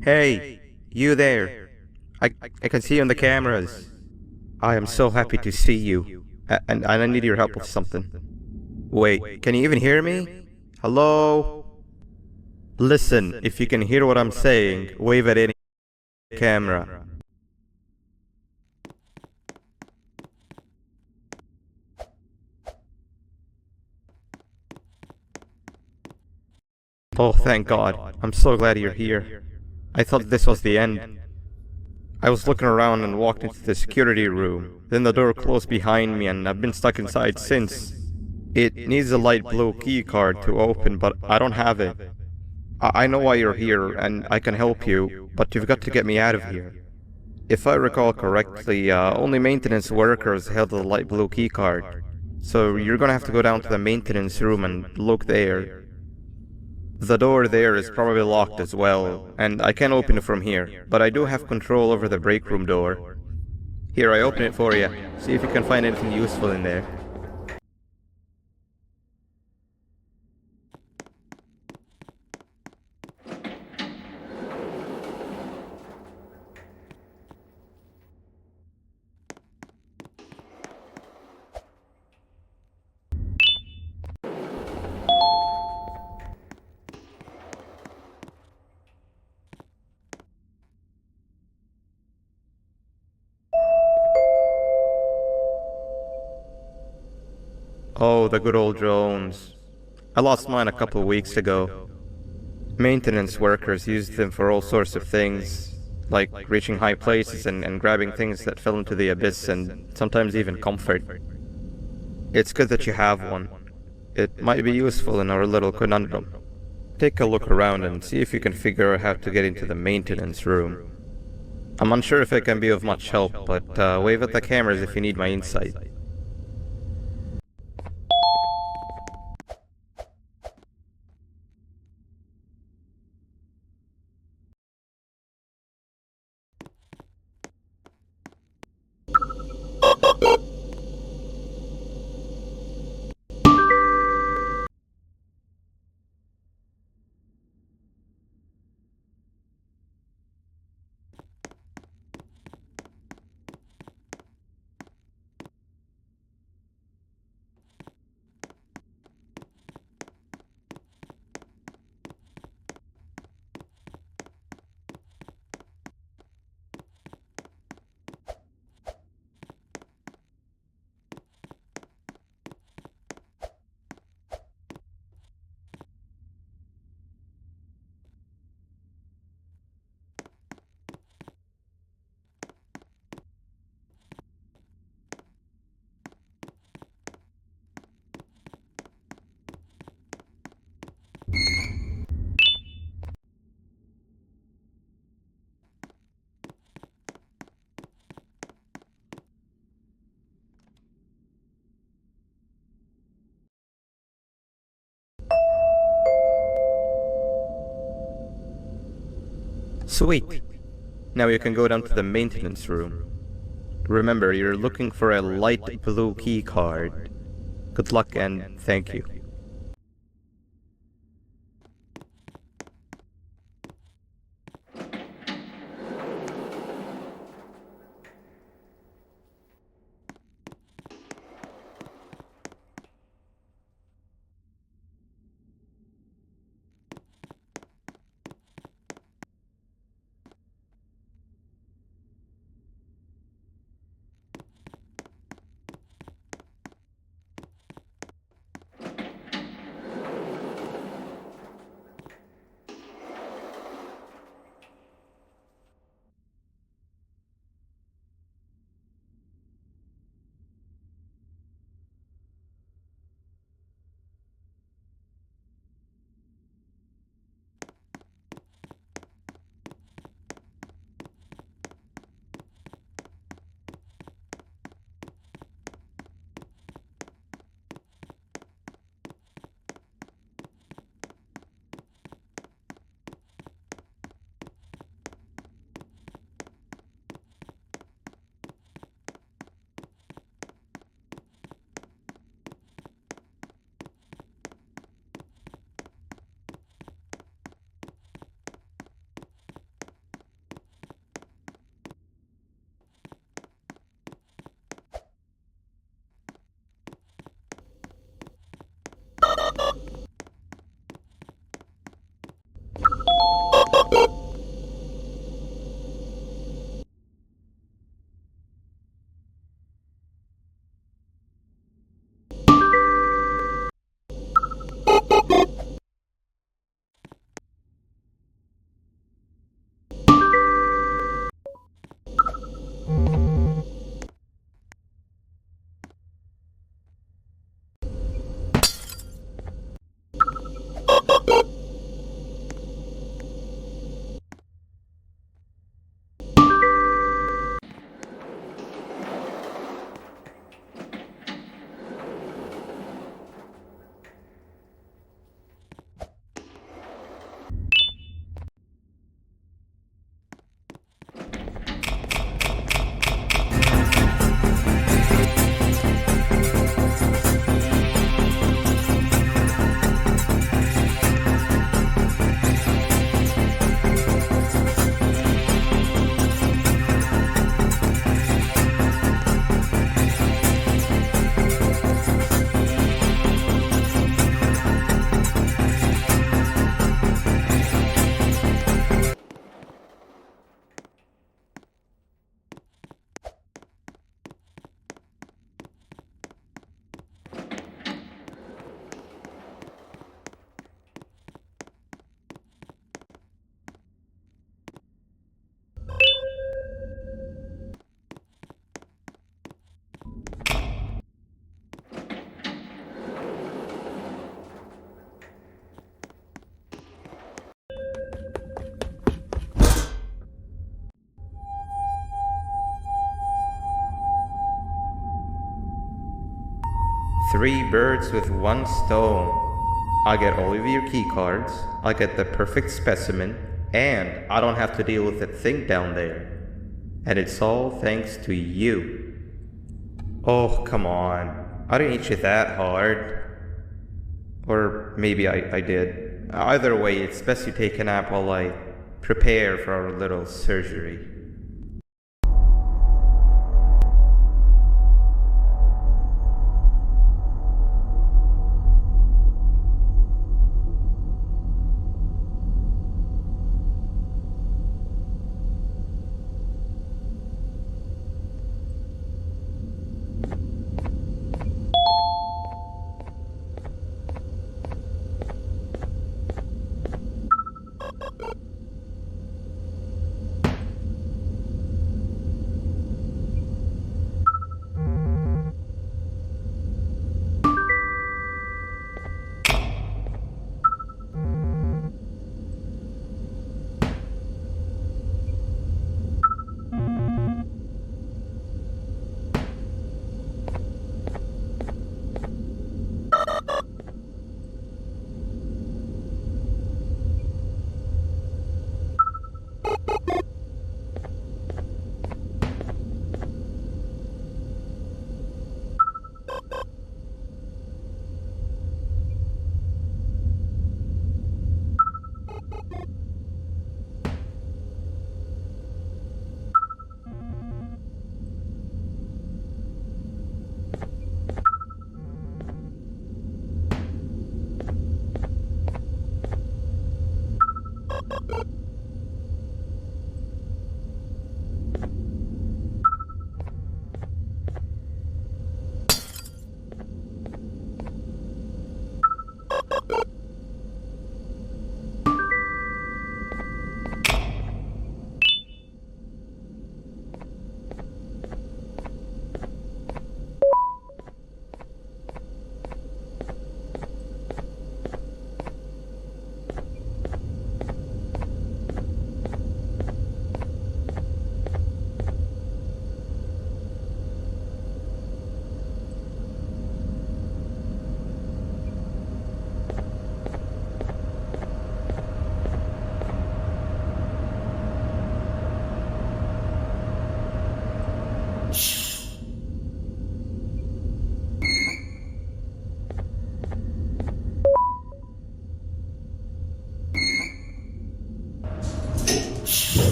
Hey, you there. I can see you on the cameras. I am so happy to see you. And I need your help with something. Wait, can you even hear me? Hello? Listen, if you can hear what I'm saying, wave at any camera. Oh, thank God. I'm so glad you're here. I thought this was the end. I was looking around and walked into the security room. Then the door closed behind me and I've been stuck inside since. It needs a light blue key card to open, but I don't have it. I know why you're here and I can help you, but you've got to get me out of here. If I recall correctly, only maintenance workers held the light blue key card. So you're gonna have to go down to the maintenance room and look there. The door there is probably locked as well, and I can't open it from here, but I do have control over the break room door. Here, I open it for you. See if you can find anything useful in there. Oh, the good old drones. I lost mine a couple of weeks ago. Maintenance workers used them for all sorts of things, like reaching high places and grabbing things that fell into the abyss and sometimes even comfort. It's good that you have one. It might be useful in our little conundrum. Take a look around and see if you can figure out how to get into the maintenance room. I'm unsure if it can be of much help, but wave at the cameras if you need my insight. Sweet. Now you can go down to the maintenance room. Remember, you're looking for a light blue key card. Good luck and thank you. Three birds with one stone. I get all of your key cards, I get the perfect specimen, and I don't have to deal with that thing down there. And it's all thanks to you. Oh, come on. I didn't hit you that hard. Or maybe I did. Either way, it's best you take a nap while I prepare for our little surgery.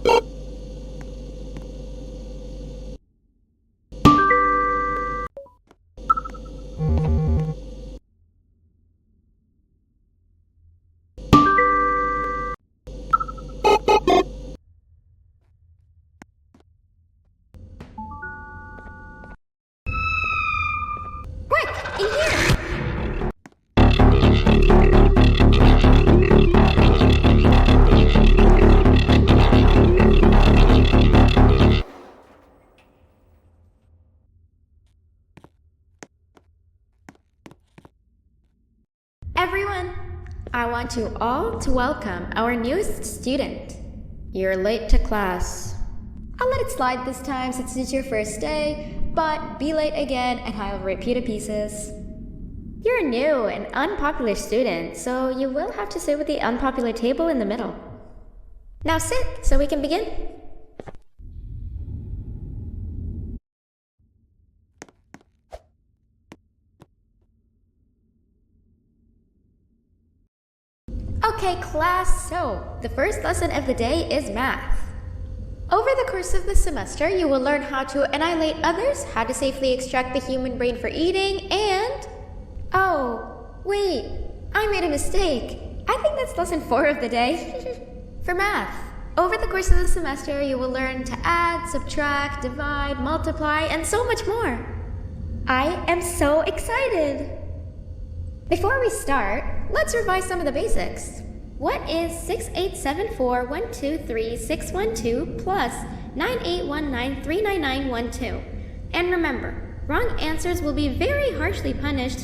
Quick, in here! Everyone, I want you all to welcome our newest student. You're late to class. I'll let it slide this time since it's your first day, but be late again and I'll repeat the pieces. You're a new and unpopular student, so you will have to sit with the unpopular table in the middle. Now sit so we can begin. Okay, class, so the first lesson of the day is math. Over the course of the semester, you will learn how to annihilate others, how to safely extract the human brain for eating, and... Oh, wait, I made a mistake. I think that's lesson 4 of the day. For math, over the course of the semester, you will learn to add, subtract, divide, multiply, and so much more. I am so excited! Before we start, let's revise some of the basics. What is 6874123612 plus 9819399912? And remember, wrong answers will be very harshly punished.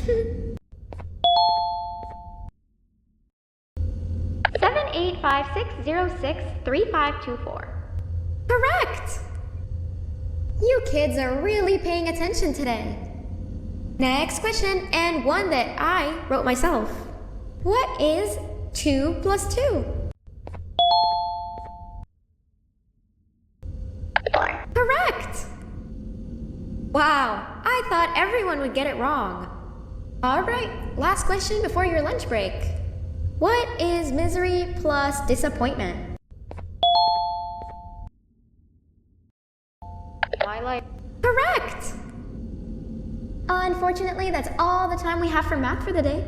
7856063524. Correct! You kids are really paying attention today. Next question, and one that I wrote myself. What is 2 plus 2? 4. Correct! Wow, I thought everyone would get it wrong. Alright, last question before your lunch break. What is misery plus disappointment? Twilight. Correct! Unfortunately, that's all the time we have for math for the day.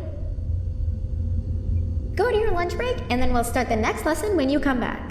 Go to your lunch break, and then we'll start the next lesson when you come back.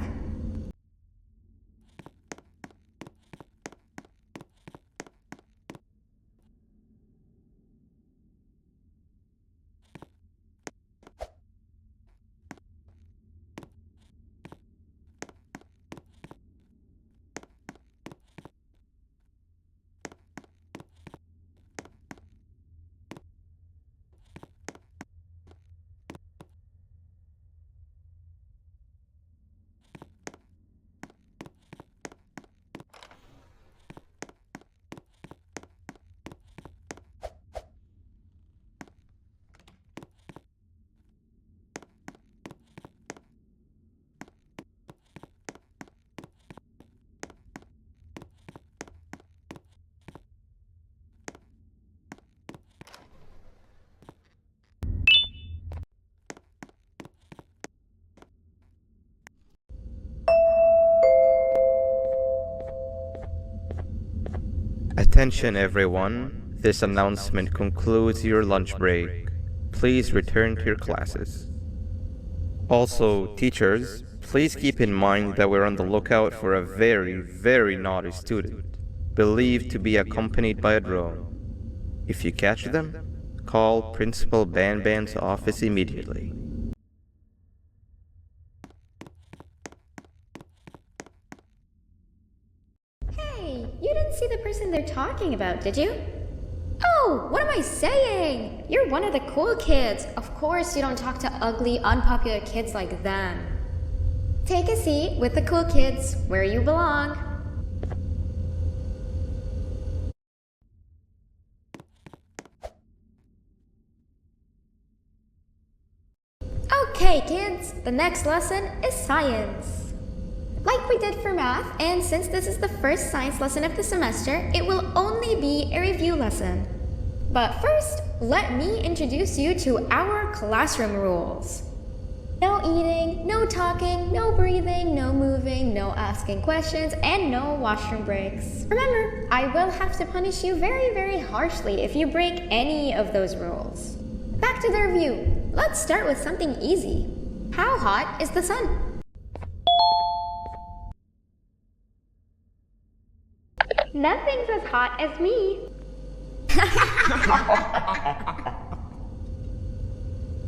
Attention everyone, this announcement concludes your lunch break. Please return to your classes. Also, teachers, please keep in mind that we're on the lookout for a very naughty student, believed to be accompanied by a drone. If you catch them, call Principal Banban's office immediately. You didn't see the person they're talking about, did you? Oh, what am I saying? You're one of the cool kids. Of course you don't talk to ugly, unpopular kids like them. Take a seat with the cool kids, where you belong. Okay, kids, the next lesson is science. Like we did for math, and since this is the first science lesson of the semester, it will only be a review lesson. But first, let me introduce you to our classroom rules. No eating, no talking, no breathing, no moving. moving, no asking questions, and no washroom breaks. Remember, I will have to punish you very, very harshly if you break any of those rules. Back to the review. Let's start with something easy. How hot is the sun? Nothing's as hot as me.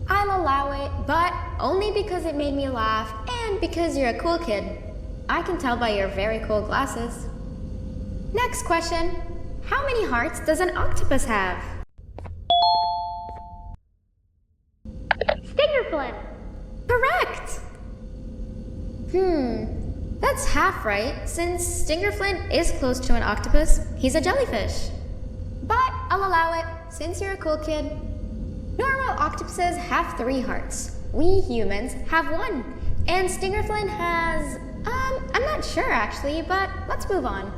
I'll allow it, but only because it made me laugh and because you're a cool kid. I can tell by your very cool glasses. Next question. How many hearts does an octopus have? Stingerflint. Correct! That's half right, since Stingerflint is close to an octopus. He's a jellyfish. But I'll allow it, since you're a cool kid. Normal octopuses have 3 hearts. We humans have 1. And Stingerflint has... I'm not sure actually, but let's move on.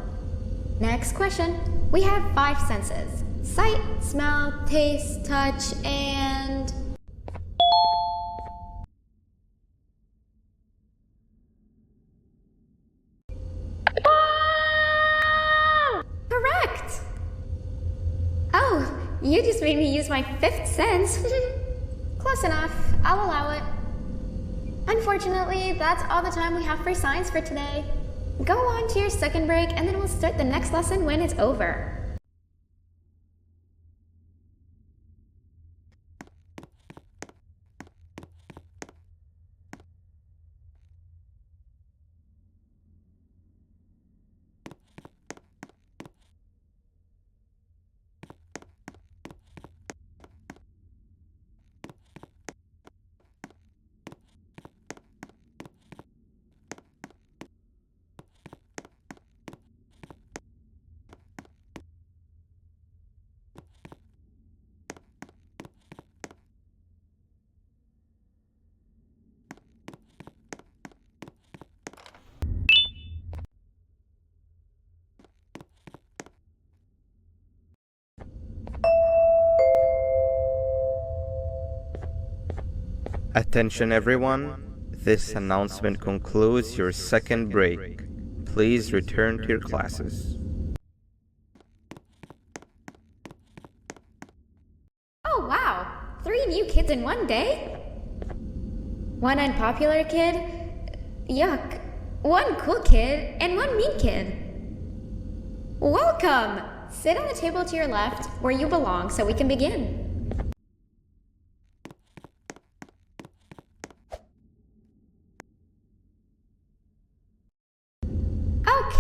Next question. We have 5 senses. Sight, smell, taste, touch, and... Correct! Oh, you just made me use my 5th sense. Close enough. I'll allow it. Unfortunately, that's all the time we have for science for today. Go on to your second break, and then we'll start the next lesson when it's over. Attention everyone, this announcement concludes your second break. Please return to your classes. Oh wow! 3 new kids in one day? 1 unpopular kid? Yuck. 1 cool kid and 1 mean kid. Welcome! Sit on the table to your left, where you belong, so we can begin.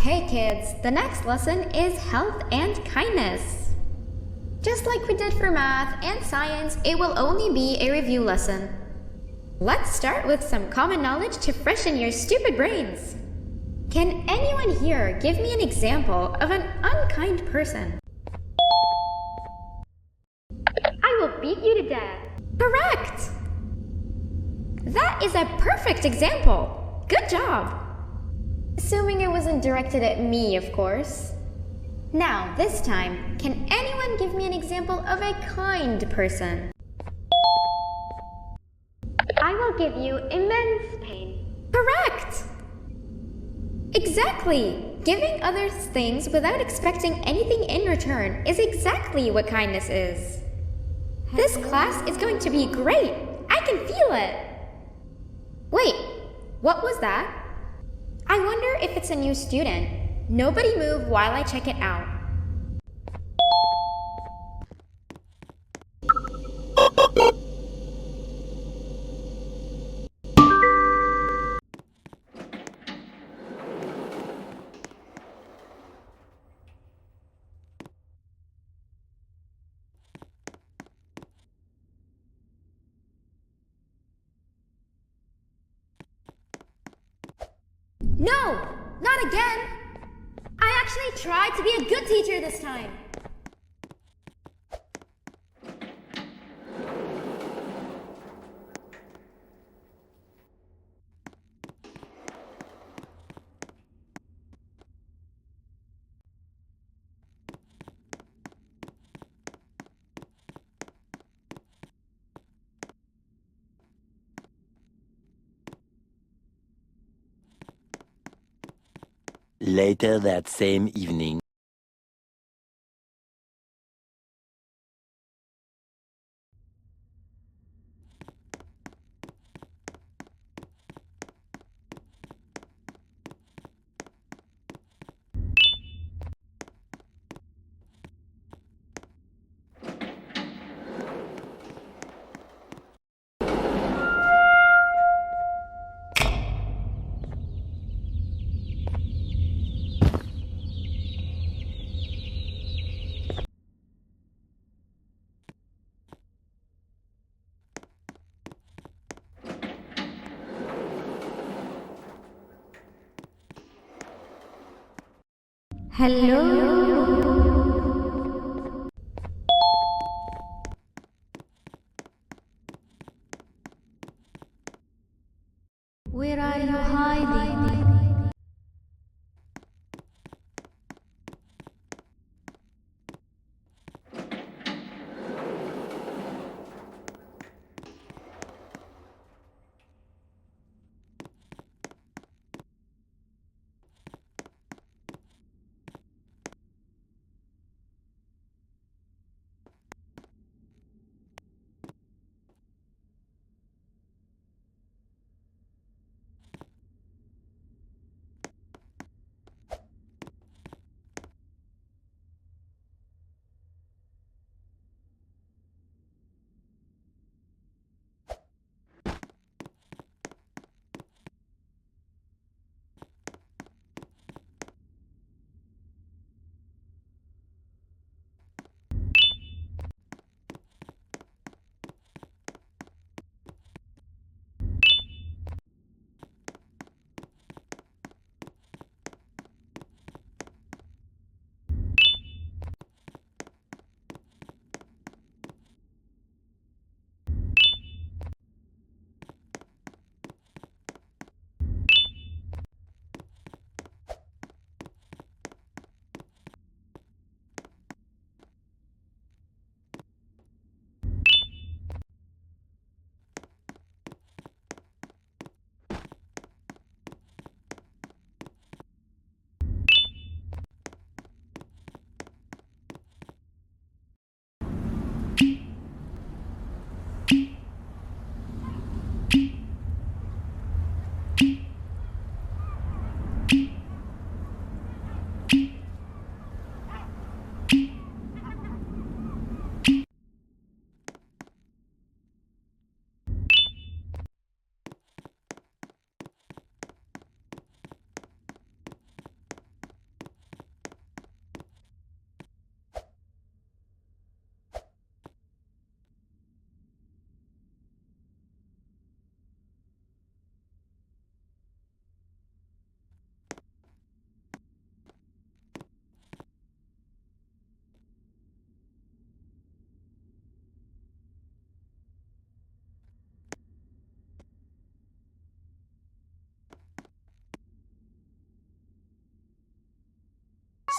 Okay, kids, the next lesson is health and kindness. Just like we did for math and science, it will only be a review lesson. Let's start with some common knowledge to freshen your stupid brains. Can anyone here give me an example of an unkind person? I will beat you to death. Correct! That is a perfect example. Good job. Assuming it wasn't directed at me, of course. Now, this time, can anyone give me an example of a kind person? I will give you immense pain. Correct! Exactly! Giving others things without expecting anything in return is exactly what kindness is. This class is going to be great! I can feel it! Wait, what was that? I wonder if it's a new student. Nobody move while I check it out. No! Not again! I actually tried to be a good teacher this time. Later that same evening. Hello? Where are you hiding?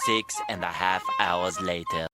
Six and a half hours later.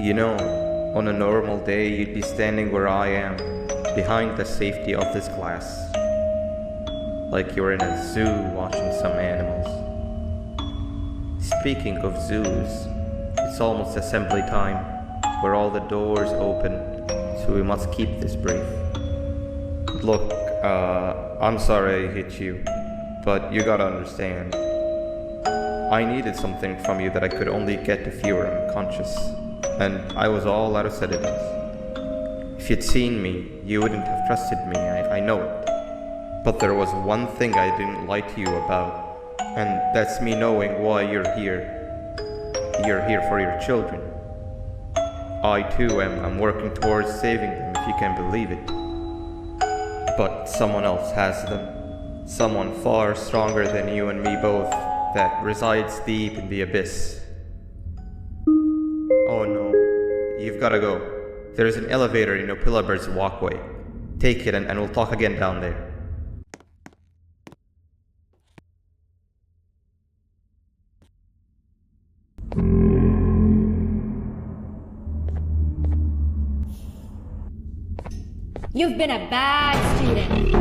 You know, on a normal day you'd be standing where I am, behind the safety of this glass. Like you're in a zoo watching some animals. Speaking of zoos, it's almost assembly time, where all the doors open, so we must keep this brief. Look, I'm sorry I hit you, but you gotta understand. I needed something from you that I could only get if you were unconscious, and I was all out of sedatives. If you'd seen me, you wouldn't have trusted me, I know it. But there was one thing I didn't lie to you about, and that's me knowing why you're here. You're here for your children. I too am working towards saving them, if you can believe it. But someone else has them. Someone far stronger than you and me both, that resides deep in the abyss. Oh no, you've gotta go. There's an elevator in Opillabird's walkway. Take it and we'll talk again down there. You've been a bad student.